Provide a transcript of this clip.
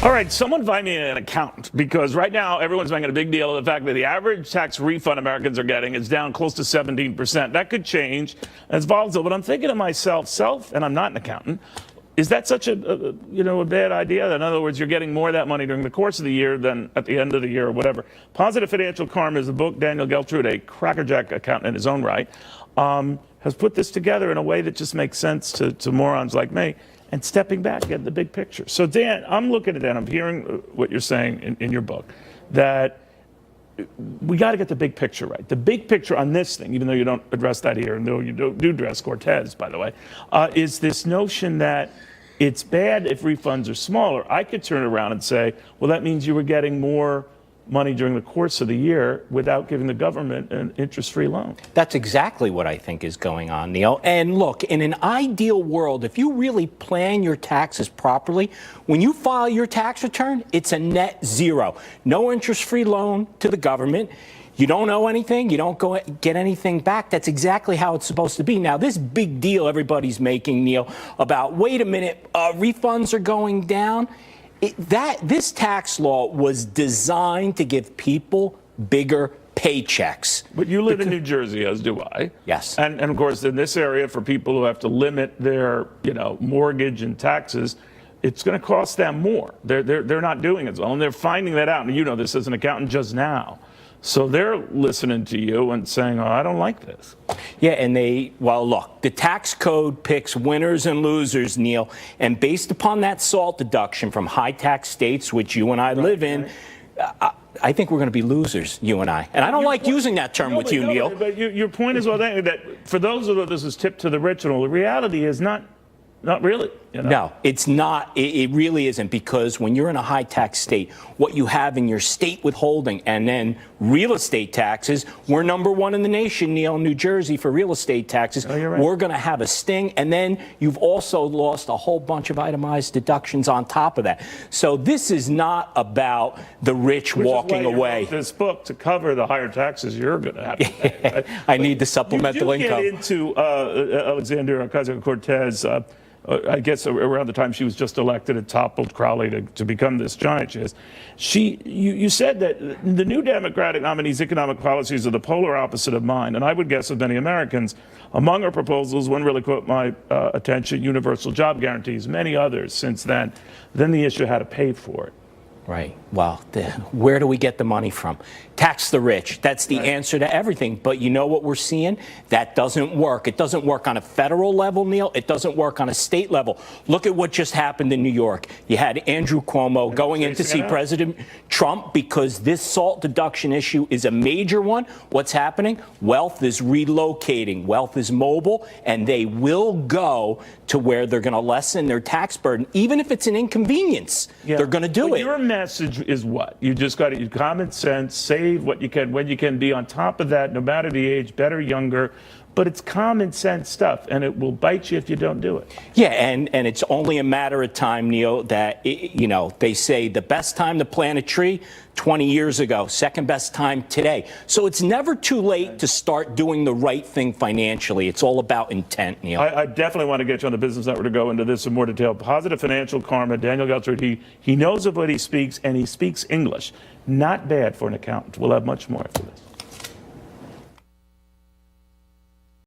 All right, someone find me an accountant, because right now everyone's making a big deal of the fact that the average tax refund Americans are getting is down close to 17%. That could change. It's volatile, but I'm thinking to myself, and I'm not an accountant, is that such a bad idea? In other words, you're getting more of that money during the course of the year than at the end of the year or whatever. Positive Financial Karma is a book. Daniel Geltrude, a crackerjack accountant in his own right, has put this together in a way that just makes sense to morons like me. And stepping back, getting the big picture. So, Dan, I'm looking at that. I'm hearing what you're saying in your book, that we got to get the big picture right. The big picture on this thing, even though you don't address that here, and though you do address Cortez, by the way, is this notion that it's bad if refunds are smaller. I could turn around and say, well, that means you were getting more money during the course of the year without giving the government an interest-free loan. That's exactly what I think is going on, Neil. And look, in an ideal world, if you really plan your taxes properly, when you file your tax return, it's a net zero. No interest-free loan to the government. You don't owe anything. You don't get anything back. That's exactly how it's supposed to be. Now, this big deal everybody's making, Neil, about, wait a minute, refunds are going down. This tax law was designed to give people bigger paychecks. But you live in New Jersey, as do I. Yes. And of course, in this area, for people who have to limit their mortgage and taxes, it's going to cost them more. They're not doing it well, and they're finding that out. And you know this as an accountant just now. So they're listening to you and saying, oh, I don't like this. Yeah, and look, the tax code picks winners and losers, Neil, and based upon that SALT deduction from high tax states, which you and I live in, I think we're going to be losers, you and I. And I don't like using that term with you, Neil. But your point is, well, that for those of us, this is tipped to the rich and all, the reality is not really. No, it's not. It really isn't, because when you're in a high tax state, what you have in your state withholding and then real estate taxes, we're #1 in the nation, Neil, New Jersey, for real estate taxes. Oh, you're right. We're going to have a sting. And then you've also lost a whole bunch of itemized deductions on top of that. So this is not about the rich walking away. Wrote this book to cover the higher taxes you're going to have to pay. Right? I need the supplemental income. You get into Alexandria Ocasio-Cortez. I guess around the time she was just elected, it toppled Crowley to become this giant she is. You said that the new Democratic nominee's economic policies are the polar opposite of mine, and I would guess of many Americans. Among her proposals, one really caught my attention: universal job guarantees, many others since then. Then the issue how to pay for it. Right. Well, where do we get the money from? Tax the rich. That's the answer to everything. But you know what we're seeing? That doesn't work. It doesn't work on a federal level, Neil. It doesn't work on a state level. Look at what just happened in New York. You had Andrew Cuomo going in to see President Trump because this SALT deduction issue is a major one. What's happening? Wealth is relocating. Wealth is mobile, and they will go to where they're going to lessen their tax burden, even if it's an inconvenience. Yeah. They're going to do it. Your message is what? You just got to use common sense, save what you can, when you can, be on top of that, no matter the age, better, younger. But it's common sense stuff, and it will bite you if you don't do it. Yeah, and it's only a matter of time, Neil, that, they say the best time to plant a tree, 20 years ago, second best time today. So it's never too late to start doing the right thing financially. It's all about intent, Neil. I definitely want to get you on the Business Network to go into this in more detail. Positive Financial Karma, Daniel Geltrude, he knows of what he speaks, and he speaks English. Not bad for an accountant. We'll have much more after this.